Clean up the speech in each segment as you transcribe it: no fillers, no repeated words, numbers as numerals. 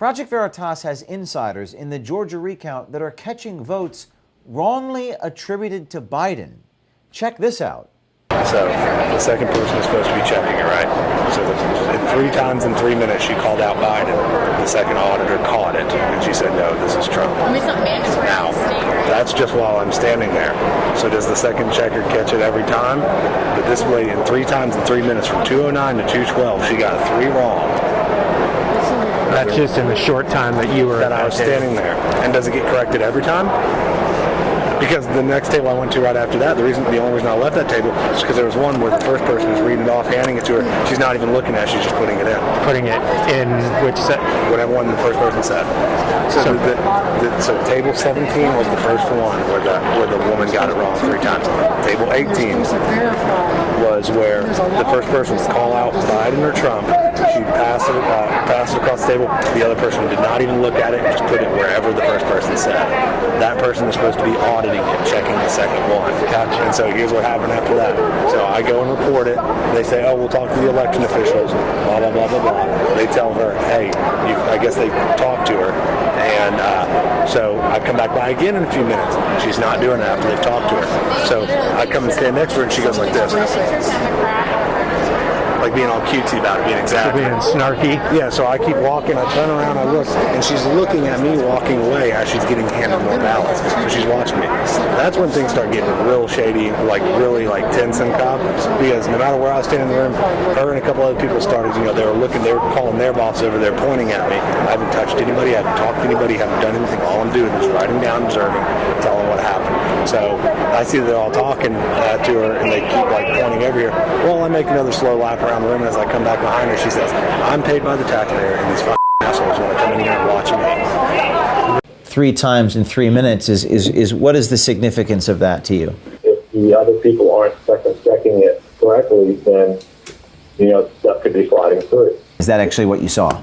Project Veritas has insiders in the Georgia recount that are catching votes wrongly attributed to Biden. Check this out. So the second person is supposed to be checking it, right? So three times in 3 minutes she called out Biden. The second auditor caught it, and she said, no, this is Trump. I mean, it's not mandatory. Now, that's just while I'm standing there. So does the second checker catch it every time? But this way, in 3 times in 3 minutes, from 2:09 to 2:12, she got 3 wrong. That's just in the short time that you were that I was standing there. And does it get corrected every time? Because the next table I went to right after that, the only reason I left that table is because there was one where the first person is reading it off, handing it to her. She's not even looking at it, she's just putting it in. Putting it in which set? Whatever one the first person said. So table 17 was the first one where the woman got it wrong 3 times. Table 18 was where the first person would call out Biden or Trump. She'd pass it across the table. The other person did not even look at it and just put it wherever the first person said. That person is supposed to be auditing it, checking the second one. Gotcha. And so here's what happened after that. So I go and report it. They say, oh, we'll talk to the election officials, blah, blah, blah, blah, blah. They tell her, hey, I guess they talked to her. And so I come back by again in a few minutes. She's not doing it after they've talked to her. So I come and stand next to her and she goes like this. Like being all cutesy about it, being exaggerated. Being snarky. Yeah, so I keep walking, I turn around, I look, and she's looking at me walking away as she's getting handed more ballots. So she's watching me. That's when things start getting real shady, like really like tense and cop. Because no matter where I was standing in the room, her and a couple other people started, they were calling their boss over there, pointing at me. I haven't touched anybody, I haven't talked to anybody, haven't done anything. All I'm doing is writing down, observing, telling what happened. So I see they're all talking to her, and they keep like pointing over here. Well, I make another slow lap around the room, and as I come back behind her, she says, I'm paid by the taxpayer, and these fucking assholes want to come in here and watch me. 3 times in 3 minutes is what is the significance of that to you? If the other people aren't checking it correctly, then, stuff could be sliding through. Is that actually what you saw?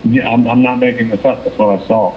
Yeah, I'm not making this up. That's what I saw.